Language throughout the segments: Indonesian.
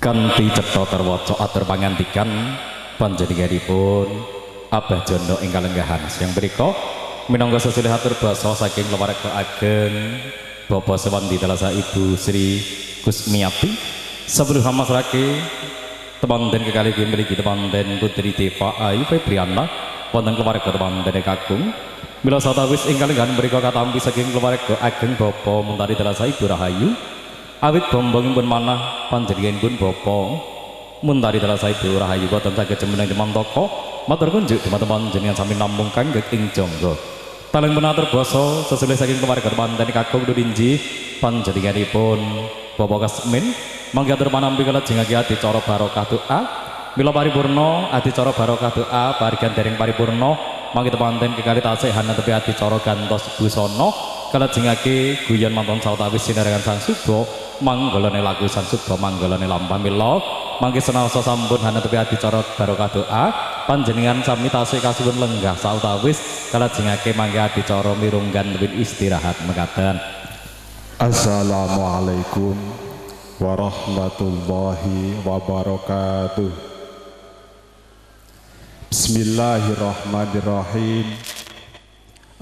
kanthi cetha terwaca atur pangandikan panjenenganipun Abah Jono ingkang lenggahan siang mriku minangka sesulih atur basa saking keluarga ageng Bapak Sewandi Dalasa Ibu Sri Kusmiati sebelum masrake temanten kekalih mriki temanten Putri Deva Ayu Febriana wonten keluarga temanten kakung mila satawis ingkang lenggahan mriku katampi saking keluarga ageng Bapak Muntari Dalasa Ibu Rahayu awit bombongipun manah panjenenganipun Bapa Muntari Dalasa Ibu Rahayu boten saged jemeneng dimantaka matur kunjuk teman-teman jenengan sami namung kanggek ing jangga taleng menatur basa sesulih saking keluarga teman-teman kakung Nurinji panjenenganipun Bapak Kasmin mangke atur panampi kalajengake adicara barokah doa mila paripurna adicara barokah doa bagian dereng paripurna mangke teman-teman kekalih tasih hanetepi adicara gantos busana kalajengake guyon mantun sawetawis sinarengan Sang Suba manggalane lagu Sang Suba manggalane lampah mila mangke senaosa sampun hanetepi adicara barokah doa panjenengan sami tasih kasuwun lenggah sawetawis kalajengake mangke adicara mirunggan win istirahat mekaten. Assalamualaikum warahmatullahi wabarakatuh. Bismillahirrahmanirrahim.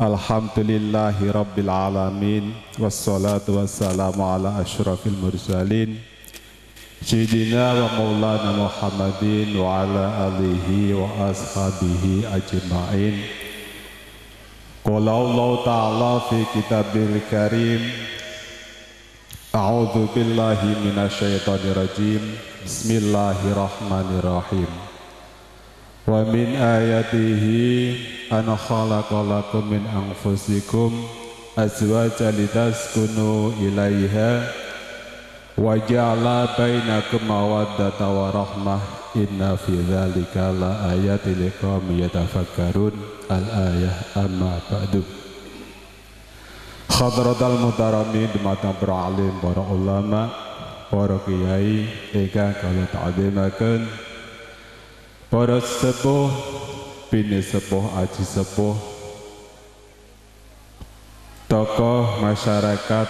Alhamdulillahi rabbil alamin wassalatu wassalamu ala asyrafil mursalin Sayyidina wa maulana Muhammadin wa ala alihi wa ashabihi ajma'in. Qala Allah ta'ala fi kitabil karim A'udzu billahi minasyaitonir rajim. Bismillahirrahmanirrahim. Wa min ayatihi an khalaqa lakum min anfusikum azwajan litaskunu ilaiha wa ja'ala bainakum mawaddatan wa rahmah inna fi dzalika la ayatin liqaumin yatafakkarun. Al-ayah amma ba'du. Hadratal muhtaramin dumateng para alim, para ulama, para kiai ingkang kula ta'zimaken, para sepuh, bini sepuh, aji sepuh, tokoh masyarakat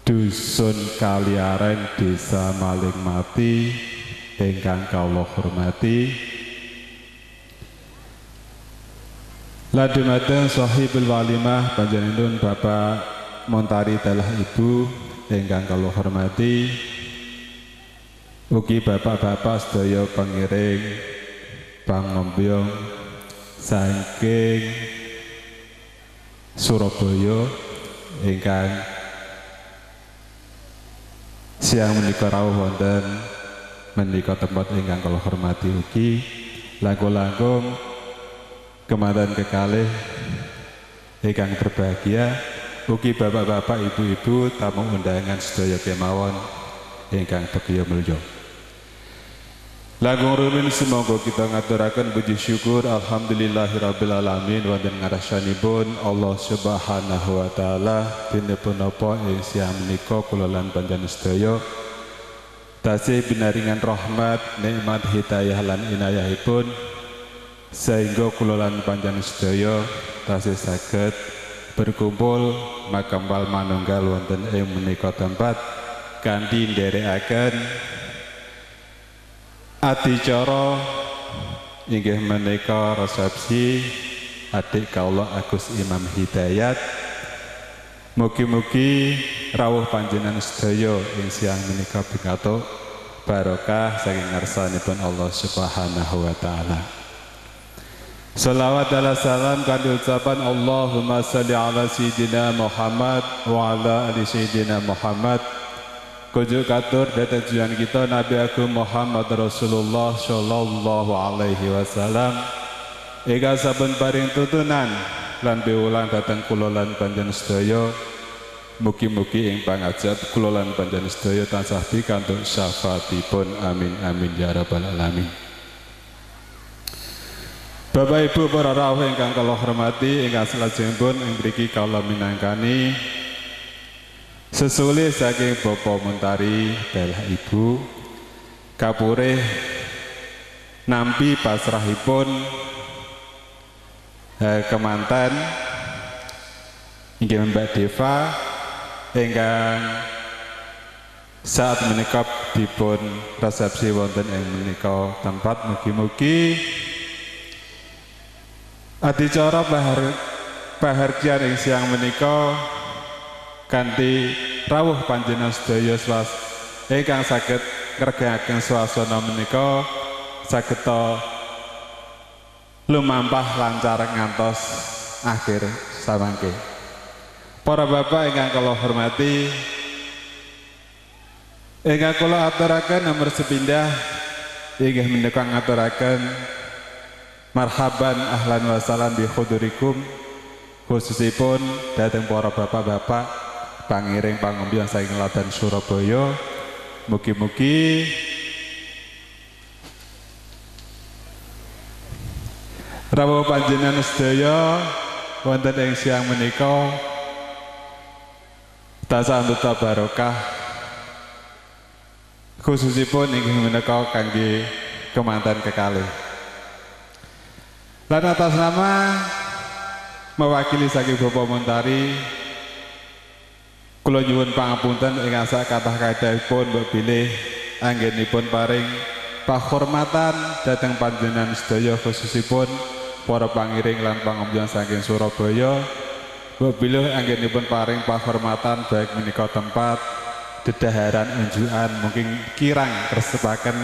dusun Kaliaren Desa Malingmati ingkang kula hormati, ladumateng sahibul walimah panjenengan Bapak Muntari Dalah Ibu ingkang kula hormati, ugi bapak-bapak sedaya pengiring pangombyong saking Surabaya ingkang siang menika rawuh wonten menika tempat ingkang kula hormati, ugi langkung-langkung kemanten kekalih ingkang berbahagia, ugi bapak-bapak ibu-ibu tamu undangan sedaya kemawon ingkang begiya mulya. Langkung rumiyin semoga kita ngaturaken puji syukur alhamdulillahirabbil alamin wonten ngarsanipun Allah Subhanahu wa taala dinipun napa ing siang menika kula lan panjenengan sedaya tasih binaringan rahmat nikmat hidayah lan inayahipun sehingga kula lan panjenengan sedaya tasih saged berkumpul makambal manunggal wonten ing menika tempat kanthi nderekaken adicara inggih menika resepsi adik kawula Agus Imam Hidayat. Mugi-mugi rawuh panjenengan sedaya ing siang menika pikantuk barokah saking ngarsanipun Allah Subhanahu wa taala. Salawat ala salam kandil ucapan Allahumma salli ala Sayyidina Muhammad wa ala ali Sayyidina Muhammad. Kunjuk katur datang tujuan kita Nabi Agung Muhammad Rasulullah Sallallahu Alaihi Wasallam. Ega saben paring tutunan lan piwulang datang kula lan panjenengan sedaya. Mugi-mugi ing pangajab kula lan panjenengan sedaya tansah pikantuk syafaatipun. Amin amin ya rabbal alamin. Bapak Ibu para rawuh ingkang kula hormati, ingkang salajengipun ing mriki kula minangkani sesulih saking Bapak Muntari Dalah Ibu kapurih nampi pasrahipun kemanten inggih Mbak Deva ingkang saat menika dipun resepsi wonten ing menika tempat mugi-mugi adicara pahargyan ing siang menika kanthi rawuh panjenengan sedaya ingkang saged ngregaken swasana menika sageta lumampah lancar ngantos akhir samangke. Para bapak ingkang kula hormati, ingkang kula aturaken nomor sepindah inggih menika ngaturaken marhaban ahlan wa salam bi hudurikum, khususipun dhateng para bapak-bapak pangiring pangumbyan saking Ladan Surabaya. Mugi-mugi rawuh panjenengan sedaya wonten ing siang menika tansah antuta barokah, khususipun inggih menika kangge kemanten kekalih. Lan atas nama mewakili saking Bapak Muntari, kula nyuwun pangapunten ingkang sak kathah-kathahipun mbok bilih anggenipun paring pahormatan dhateng panjenengan sedaya, khususipun para pangiring lan pangumbyan saking Surabaya. Mbok bilih anggenipun paring pahormatan baik menika tempat dedaharan unjukan mungkin kirang resepaken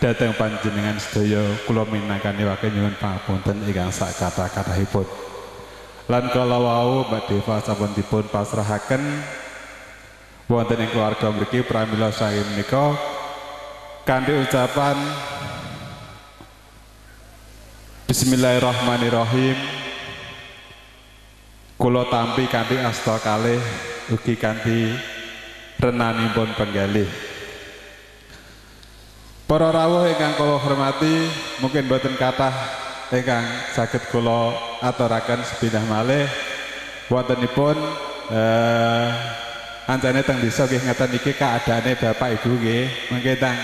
dhateng panjenengan sedaya. Kula minangkaniwaken nyuwun pangapunten ingkang sak kathah-kathahipun. Lan kala wau Mbak Deva sampun dipun pasrahaken wonten ing keluarga mriki pramila saking menika kanthi ucapan Bismillahirrahmanirrahim. Kula tampi kanthi asta kalih ugi kanthi renanipun penggalih. Para rawuh ingkang kula hormati, mungkin boten kathah ingkang saged kula aturaken sepindah malih wontenipun ancane teng desa nggih ngeten iki keadaane Bapak Ibu nggih mengke teng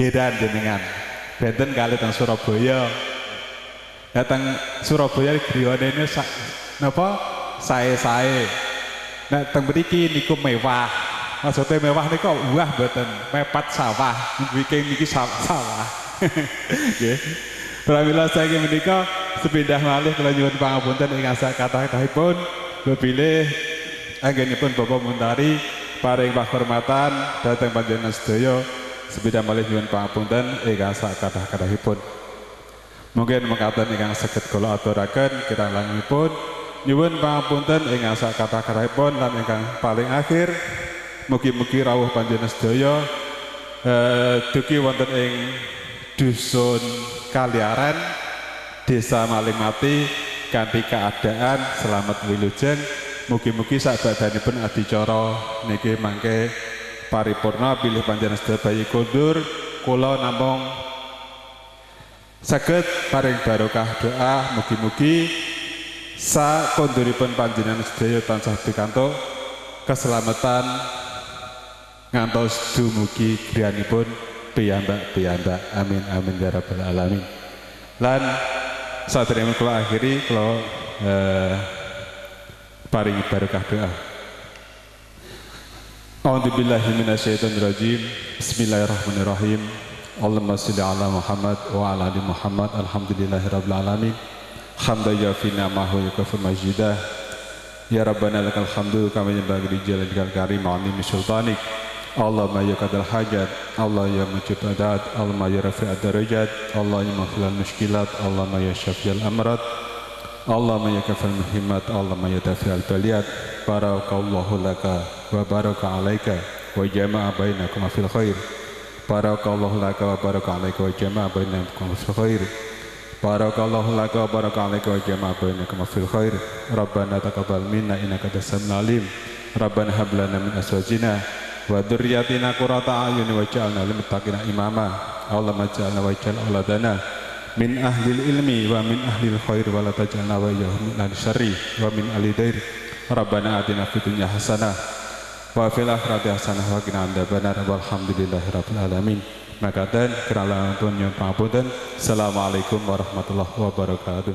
heran jenengan benten kali teng Surabaya. Datang Surabaya griyane napa sae-sae. Nek teng mriki niku mewah. Maksudnya mewah niku wah mboten mepet sawah. Niki niki sawah. Nggih. Pramila saking menika sepindah malih kula nyuwun pangapunten ingkang sak kathah-kathahipun bepilih anggenipun Bapak Muntari paring pahormatan dhateng panjenengan sedaya. Sepindah malih nyuwun pangapunten ingkang sak kathah-kathahipun. Mungkin mekaten ingkang saged kula aturaken kirang langkungipun nyuwun pangapunten ingkang sak kathah-kathahipun lan ingkang paling akhir mugi-mugi rawuh panjenengan sedaya dugi wonten ing dusun Kaliaran, Desa Malimati kanthi keadaan selamat wilujeng. Mugi-mugi sabadanipun adicara niki mangke paripurna bilih panjenengan sedaya bayi kundur kula namung saged paring barokah doa mugi-mugi sakonduripun panjenengan sedaya tansah pikantuk keselamatan ngantos dumugi griyanipun piyambak-piyambak. Amin amin ya rabbal alamin. Lan sadèrèngipun kula akhiri kula paringi barokah doa. A'udzubillahi minasyaitonir rajim. Bismillahirrahmanirrahim. Allahumma sholli ala Muhammad wa ala ali Muhammad. Alhamdulillahirabbil alamin. Hamdan yafi ni'amahu yukafi majidah. Ya Rabbana lakal hamdu kama yanbaghi li jalalika karim wa 'azimi sultanik. Allahumma ya qadal hajat, Allah ya mujib adat, Allahumma ya rafi'ad darajat, Allah ya maghfirul mushkilat, Allahumma ya syafi'al amrad, Allahumma ya kafal muhimmat, Allahumma ya dafi'al baliyat. Barakallahu laka wa baraka alaika wa jama'a bainakum fil khair. Barakallahu laka wa baraka alaika wa jama'a bainakum fil khair. Barakallahu laka wa baraka alaika wa jama'a bainakum fil khair. Rabbana taqabbal minna innaka antas samiul alim. Rabbana hab lana min azwajina wa dzurriyyatina qurrata a'yun waj'alna lil muttaqina imama. Allahumma ij'alna waj'al auladana min ahlil ilmi wa min ahlil khair wa la taj'alna wa iyyahum min ahli syarri wa min ahli dair. Rabbana atina fid dunya hasanah wa fil akhirati hasanah wa qina adzabannar. Walhamdulillahirabbil alamin. Makaten kirang langkung nyuwun pangapunten. Assalamualaikum warahmatullahi wabarakatuh.